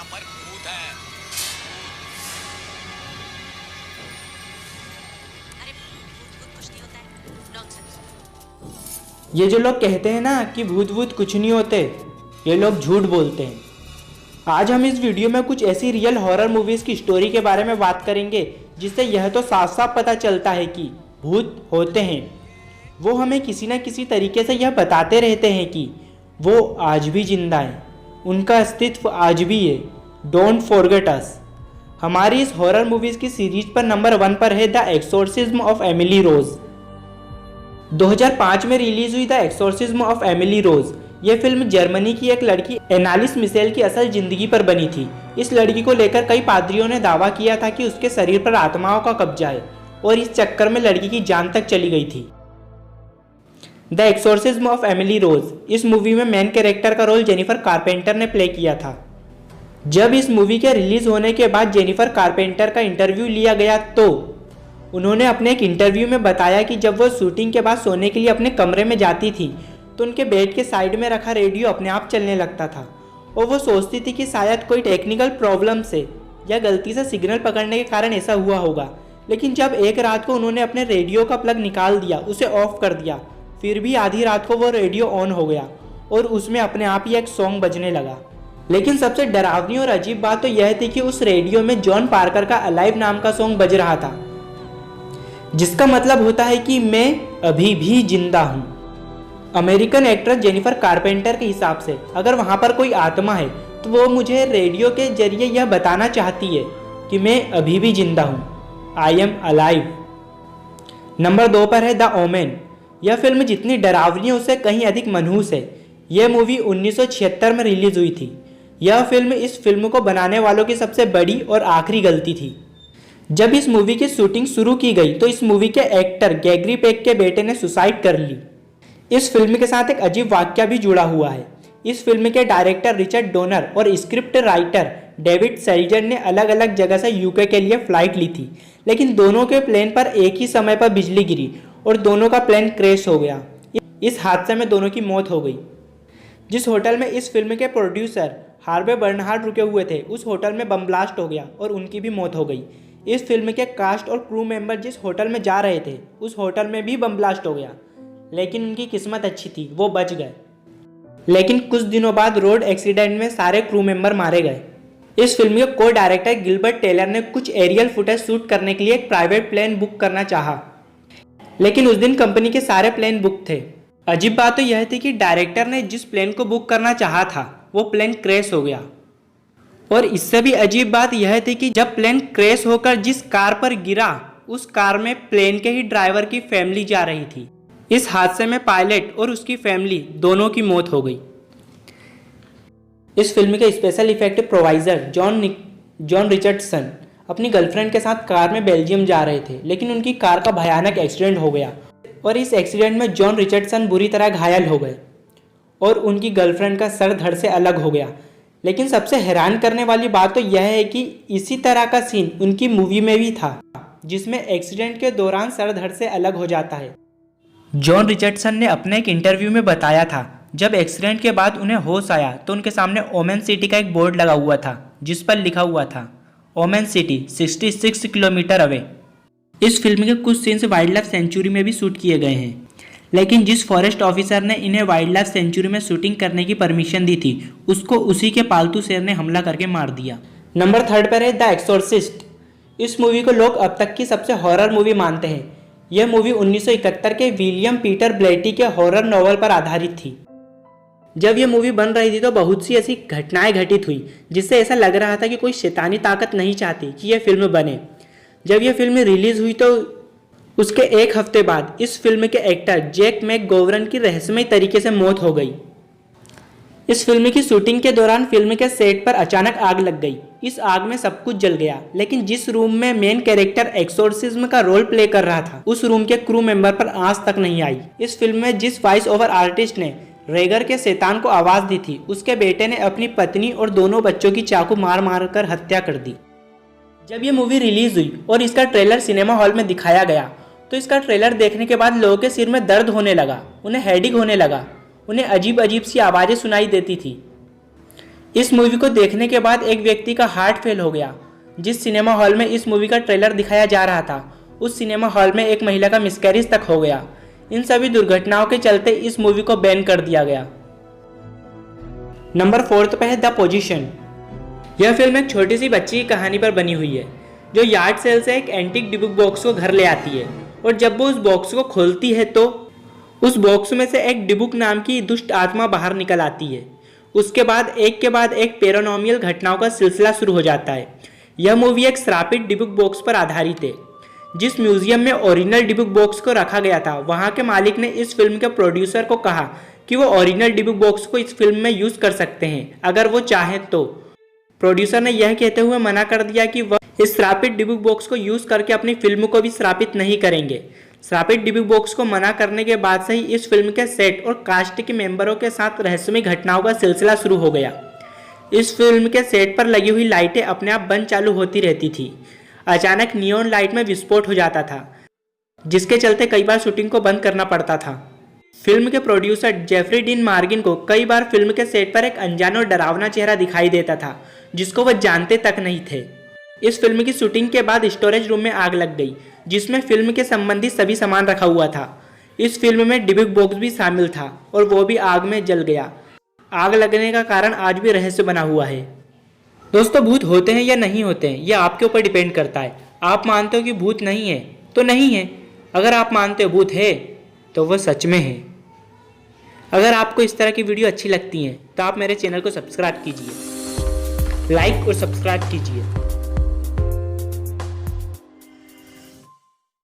पर भूत है। अरे भूत कुछ नहीं होता है, नॉनसेंस। ये जो लोग कहते हैं ना कि भूत वूत कुछ नहीं होते, ये लोग झूठ बोलते हैं। आज हम इस वीडियो में कुछ ऐसी रियल हॉरर मूवीज़ की स्टोरी के बारे में बात करेंगे जिससे यह तो साफ साफ पता चलता है कि भूत होते हैं। वो हमें किसी न किसी तरीके से यह बताते रहते हैं कि वो आज भी जिंदा हैं, उनका अस्तित्व आज भी है। Don't forget us. हमारी इस हॉरर मूवीज़ की सीरीज पर नंबर 1 पर है the exorcism of Emily Rose. 2005 में रिलीज हुई the exorcism of Emily Rose. यह फिल्म जर्मनी की एक लड़की एनालिस मिशेल की असल जिंदगी पर बनी थी। इस लड़की को लेकर कई पादरियों ने दावा किया था कि उसके शरीर पर आत्माओं का कब्जा है और इस चक्कर में लड़की की जान तक चली गई थी। The exorcism of Emily Rose, इस मूवी में मेन कैरेक्टर का रोल जेनिफर कारपेंटर ने प्ले किया था। जब इस मूवी के रिलीज होने के बाद जेनिफर कारपेंटर का इंटरव्यू लिया गया तो उन्होंने अपने एक इंटरव्यू में बताया कि जब वो शूटिंग के बाद सोने के लिए अपने कमरे में जाती थी तो उनके बेड के साइड में रखा रेडियो अपने आप चलने लगता था और वो सोचती थी कि शायद कोई टेक्निकल प्रॉब्लम से या गलती से सिग्नल पकड़ने के कारण ऐसा हुआ होगा। लेकिन जब एक रात को उन्होंने अपने रेडियो का प्लग निकाल दिया, उसे ऑफ कर दिया, फिर भी आधी रात को वो रेडियो ऑन हो गया और उसमें अपने आप ही एक सॉन्ग बजने लगा। लेकिन सबसे डरावनी और अजीब बात तो यह थी कि उस रेडियो में जॉन पार्कर का अलाइव नाम का सॉन्ग बज रहा था, जिसका मतलब होता है कि मैं अभी भी जिंदा हूँ। अमेरिकन एक्ट्रेस जेनिफर कारपेंटर के हिसाब से अगर वहाँ पर कोई आत्मा है तो वो मुझे रेडियो के जरिए यह बताना चाहती है कि मैं अभी भी जिंदा हूँ। I am alive. नंबर 2 पर है द ओमेन। यह फिल्म जितनी डरावनी है उससे कहीं अधिक मनहूस है। यह मूवी 1976 में रिलीज हुई थी। यह फिल्म इस फिल्म को बनाने वालों की सबसे बड़ी और आखिरी गलती थी। जब इस मूवी की शूटिंग शुरू की गई तो इस मूवी के एक्टर गैगरी पेक के बेटे ने सुसाइड कर ली। इस फिल्म के साथ एक अजीब वाकया भी जुड़ा हुआ है। इस फिल्म के डायरेक्टर रिचर्ड डोनर और स्क्रिप्ट राइटर डेविड सेल्जर ने अलग अलग जगह से यूके के लिए फ्लाइट ली थी, लेकिन दोनों के प्लेन पर एक ही समय पर बिजली गिरी और दोनों का प्लेन क्रैश हो गया। इस हादसे में दोनों की मौत हो गई। जिस होटल में इस फिल्म के प्रोड्यूसर हार्वे बर्नहार्ड रुके हुए थे उस होटल में बम ब्लास्ट हो गया और उनकी भी मौत हो गई। इस फिल्म के कास्ट और क्रू मेंबर जिस होटल में जा रहे थे उस होटल में भी बम ब्लास्ट हो गया, लेकिन उनकी किस्मत अच्छी थी, वो बच गए। लेकिन कुछ दिनों बाद रोड एक्सीडेंट में सारे क्रू मेंबर मारे गए। इस फिल्म के को डायरेक्टर गिलबर्ट टेलर ने कुछ एरियल फुटेज शूट करने के लिए एक प्राइवेट प्लेन बुक करना चाहा, लेकिन उस दिन कंपनी के सारे प्लेन बुक थे। अजीब बात तो यह थी कि डायरेक्टर ने जिस प्लेन को बुक करना चाहा था वो प्लेन क्रैश हो गया। और इससे भी अजीब बात यह थी कि जब प्लेन क्रैश होकर जिस कार पर गिरा उस कार में प्लेन के ही ड्राइवर की फैमिली जा रही थी। इस हादसे में पायलट और उसकी फैमिली दोनों की मौत हो गई। इस फिल्म के स्पेशल इफेक्ट प्रोवाइजर जॉन रिचर्डसन अपनी गर्लफ्रेंड के साथ कार में बेल्जियम जा रहे थे, लेकिन उनकी कार का भयानक एक्सीडेंट हो गया और इस एक्सीडेंट में जॉन रिचर्डसन बुरी तरह घायल हो गए और उनकी गर्लफ्रेंड का सर धड़ से अलग हो गया। लेकिन सबसे हैरान करने वाली बात तो यह है कि इसी तरह का सीन उनकी मूवी में भी था, जिसमें एक्सीडेंट के दौरान सर धड़ से अलग हो जाता है। जॉन रिचर्डसन ने अपने एक इंटरव्यू में बताया था जब एक्सीडेंट के बाद उन्हें होश आया तो उनके सामने ओमेन सिटी का एक बोर्ड लगा हुआ था जिस पर लिखा हुआ था ओमेन सिटी 66 किलोमीटर अवे। इस फिल्म के कुछ सीन्स वाइल्ड लाइफ सेंचुरी में भी शूट किए गए हैं, लेकिन जिस फॉरेस्ट ऑफिसर ने इन्हें वाइल्ड लाइफ सेंचुरी में शूटिंग करने की परमिशन दी थी उसको उसी के पालतू शेर ने हमला करके मार दिया। नंबर 3 पर है द एक्सोर्सिस्ट। इस मूवी को लोग अब तक की सबसे हॉरर मूवी मानते हैं। यह मूवी 1971 के विलियम पीटर ब्लेटी के हॉरर नॉवल पर आधारित थी। जब यह मूवी बन रही थी तो बहुत सी ऐसी घटनाएं घटित हुई जिससे ऐसा लग रहा था कि कोई शैतानी ताकत नहीं चाहती कि यह फिल्म बने। जब यह फिल्म रिलीज हुई तो उसके एक हफ्ते बाद इस फिल्म के एक्टर जैक मैकगोवरन की रहस्यमय तरीके से मौत हो गई। इस फिल्म की शूटिंग के दौरान फिल्म के सेट पर अचानक आग लग गई। इस आग में सब कुछ जल गया, लेकिन जिस रूम में मेन कैरेक्टर एक्सोर्सिज्म का रोल प्ले कर रहा था उस रूम के क्रू मेंबर पर आंच तक नहीं आई। इस फिल्म में जिस वॉइस ओवर आर्टिस्ट ने रेगर के शैतान को आवाज दी थी उसके बेटे ने अपनी पत्नी और दोनों बच्चों की चाकू मार मार कर हत्या कर दी। जब ये मूवी रिलीज हुई और इसका ट्रेलर सिनेमा हॉल में दिखाया गया तो इसका ट्रेलर देखने के बाद लोगों के सिर में दर्द होने लगा, उन्हें हेडेक होने लगा, उन्हें अजीब अजीब सी आवाज़ें सुनाई देती थी। इस मूवी को देखने के बाद एक व्यक्ति का हार्ट फेल हो गया। जिस सिनेमा हॉल में इस मूवी का ट्रेलर दिखाया जा रहा था, उस सिनेमा हॉल में एक महिला का मिसकैरेज तक हो गया। इन सभी दुर्घटनाओं के चलते इस मूवी को बैन कर दिया गया। नंबर 4 पे है द पोजीशन। यह फिल्म एक छोटी सी बच्ची की कहानी पर बनी हुई है, जो यार्ड सेल से एक एंटीक डिबुक बॉक्स को घर ले आती है, और जब वो उस बॉक्स को खोलती है तो उस बॉक्स में से एक डिबुक नाम की दुष्ट आत्मा बाहर निकल आती है। उसके बाद एक पैरानॉर्मल घटनाओं का सिलसिला शुरू हो जाता है। यह मूवी एक श्रापित डिबुक बॉक्स पर आधारित है। जिस म्यूजियम में ओरिजिनल डिबुक बॉक्स को रखा गया था, वहां के मालिक ने इस फिल्म के प्रोड्यूसर को कहा कि वो ओरिजिनल डिबुक बॉक्स को इस फिल्म में यूज कर सकते हैं अगर वो चाहें तो। प्रोड्यूसर ने यह कहते हुए मना कर दिया कि वह इस श्रापित डिबुक बॉक्स को यूज करके अपनी फिल्म को भी श्रापित नहीं करेंगे। श्रापित डिबुक बॉक्स को मना करने के बाद से ही इस फिल्म के सेट और कास्ट के मेंबरों के साथ रहस्यमय घटनाओं का सिलसिला शुरू हो गया। इस फिल्म के सेट पर लगी हुई लाइटें अपने आप बंद चालू होती रहती थी। अचानक नियॉन लाइट में विस्फोट हो जाता था, जिसके चलते कई बार शूटिंग को बंद करना पड़ता था। फिल्म के प्रोड्यूसर जेफरी डीन मार्गिन को कई बार फिल्म के सेट पर एक अनजान और डरावना चेहरा दिखाई देता था, जिसको वह जानते तक नहीं थे। इस फिल्म की शूटिंग के बाद स्टोरेज रूम में आग लग गई, जिसमें फिल्म के संबंधित सभी सामान रखा हुआ था। इस फिल्म में डिबुक बॉक्स भी शामिल था और वो भी आग में जल गया। आग लगने का कारण आज भी रहस्य बना हुआ है। दोस्तों, भूत होते हैं या नहीं होते हैं, यह आपके ऊपर डिपेंड करता है। आप मानते हो कि भूत नहीं है तो नहीं है। अगर आप मानते हो भूत है तो वह सच में है। अगर आपको इस तरह की वीडियो अच्छी लगती हैं तो आप मेरे चैनल को सब्सक्राइब कीजिए, लाइक और सब्सक्राइब कीजिए।